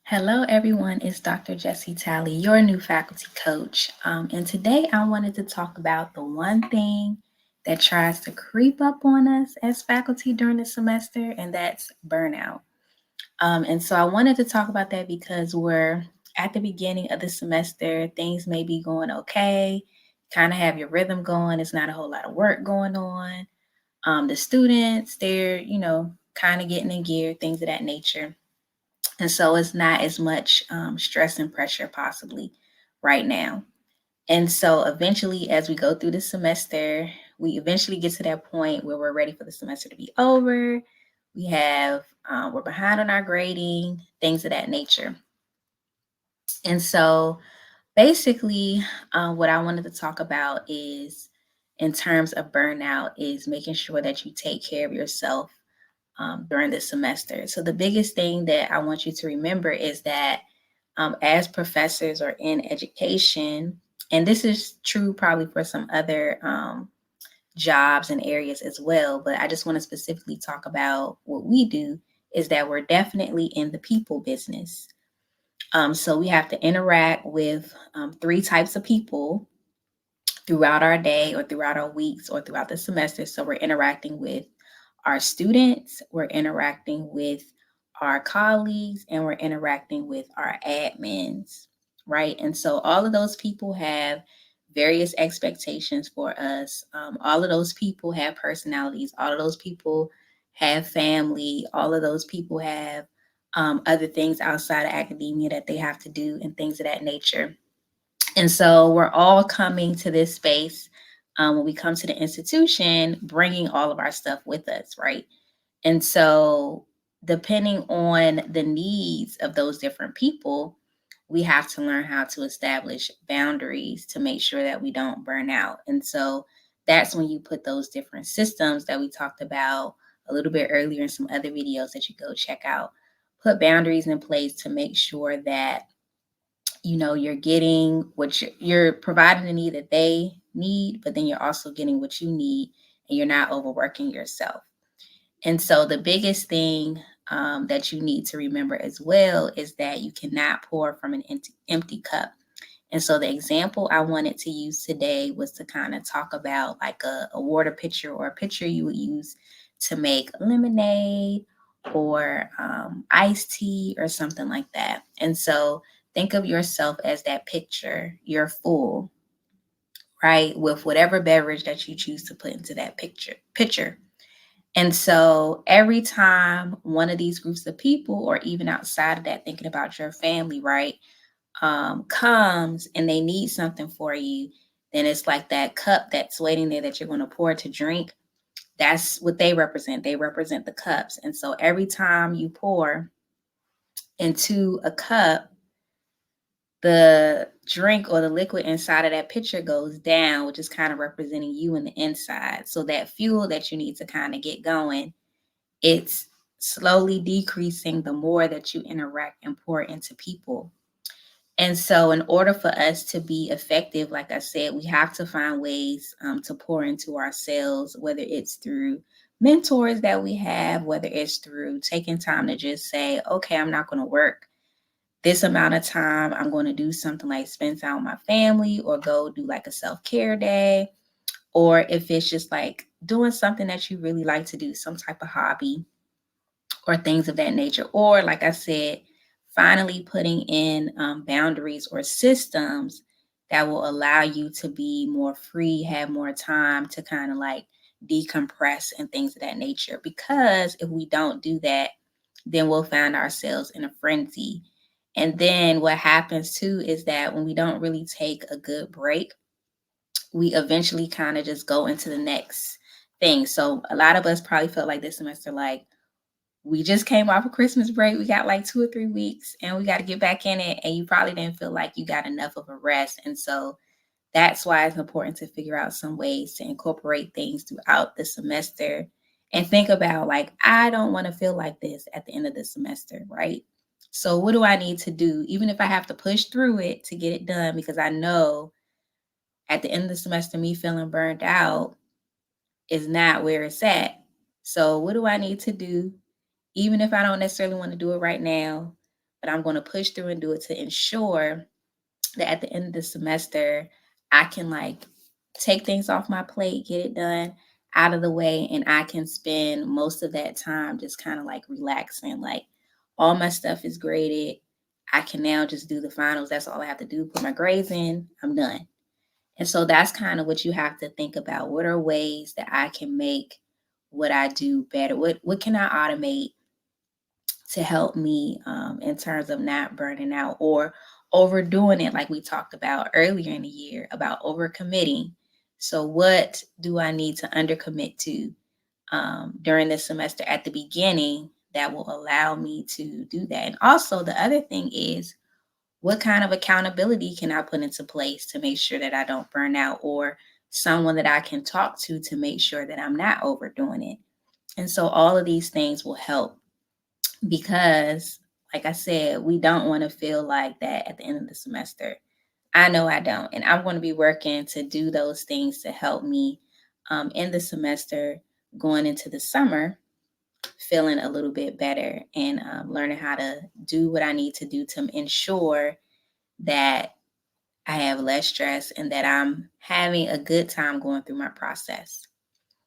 Hello, everyone. It's Dr. Jessie Talley, your new faculty coach. And today I wanted to talk about the one thing that tries to creep up on us as faculty during the semester, and that's burnout. And so I wanted to talk about that because we're at the beginning of the semester. Things may be going okay, kind of have your rhythm going. It's not a whole lot of work going on. The students, they're, kind of getting in gear, things of that nature. And so it's not as much stress and pressure possibly right now. And so eventually, as we go through the semester, we eventually get to that point where we're ready for the semester to be over. We're behind on our grading, things of that nature. And so basically, what I wanted to talk about is in terms of burnout, is making sure that you take care of yourself during the semester. So the biggest thing that I want you to remember is that as professors or in education, and this is true probably for some other jobs and areas as well, but I just want to specifically talk about what we do is that we're definitely in the people business. So we have to interact with three types of people throughout our day or throughout our weeks or throughout the semester. So we're interacting with our students, we're interacting with our colleagues, and we're interacting with our admins, right? And so all of those people have various expectations for us. All of those people have personalities. All of those people have family. All of those people have other things outside of academia that they have to do and things of that nature. And so we're all coming to this space when we come to the institution, bringing all of our stuff with us, right? And so, depending on the needs of those different people, we have to learn how to establish boundaries to make sure that we don't burn out. And so, that's when you put those different systems that we talked about a little bit earlier in some other videos that you go check out. Put boundaries in place to make sure that you're getting what you're providing the need that they need, but then you're also getting what you need and you're not overworking yourself. And so the biggest thing that you need to remember as well is that you cannot pour from an empty cup. And so the example I wanted to use today was to kind of talk about like a water pitcher or a pitcher you would use to make lemonade or iced tea or something like that. And so think of yourself as that pitcher. You're full, right, with whatever beverage that you choose to put into that pitcher. And so every time one of these groups of people, or even outside of that, thinking about your family, right, comes and they need something for you, then it's like that cup that's waiting there that you're going to pour to drink. That's what they represent. They represent the cups. And so every time you pour into a cup, the drink or the liquid inside of that pitcher goes down, which is kind of representing you in the inside. So that fuel that you need to kind of get going, it's slowly decreasing the more that you interact and pour into people. And so, in order for us to be effective, like I said, we have to find ways to pour into ourselves, whether it's through mentors that we have, whether it's through taking time to just say, okay, I'm not going to work this amount of time. I'm going to do something like spend time with my family or go do like a self care day. Or if it's just like doing something that you really like to do, some type of hobby or things of that nature. Or, like I said, finally putting in boundaries or systems that will allow you to be more free, have more time to kind of like decompress and things of that nature. Because if we don't do that, then we'll find ourselves in a frenzy. And then what happens too is that when we don't really take a good break, we eventually kind of just go into the next thing. So a lot of us probably felt like this semester, like, we just came off a Christmas break. We got like 2 or 3 weeks and we got to get back in it. And you probably didn't feel like you got enough of a rest. And so that's why it's important to figure out some ways to incorporate things throughout the semester and think about, like, I don't want to feel like this at the end of the semester, right? So what do I need to do, even if I have to push through it to get it done? Because I know at the end of the semester, me feeling burned out is not where it's at. So what do I need to do even if I don't necessarily want to do it right now, but I'm going to push through and do it to ensure that at the end of the semester, I can like take things off my plate, get it done out of the way, and I can spend most of that time just kind of like relaxing. Like all my stuff is graded. I can now just do the finals. That's all I have to do. Put my grades in. I'm done. And so that's kind of what you have to think about. What are ways that I can make what I do better? What can I automate to help me in terms of not burning out or overdoing it, like we talked about earlier in the year about overcommitting. So, what do I need to undercommit to during this semester at the beginning that will allow me to do that? And also, the other thing is, what kind of accountability can I put into place to make sure that I don't burn out, or someone that I can talk to make sure that I'm not overdoing it? And so, all of these things will help because, like I said, we don't want to feel like that at the end of the semester. I know I don't. And I'm going to be working to do those things to help me in the semester going into the summer, feeling a little bit better and learning how to do what I need to do to ensure that I have less stress and that I'm having a good time going through my process.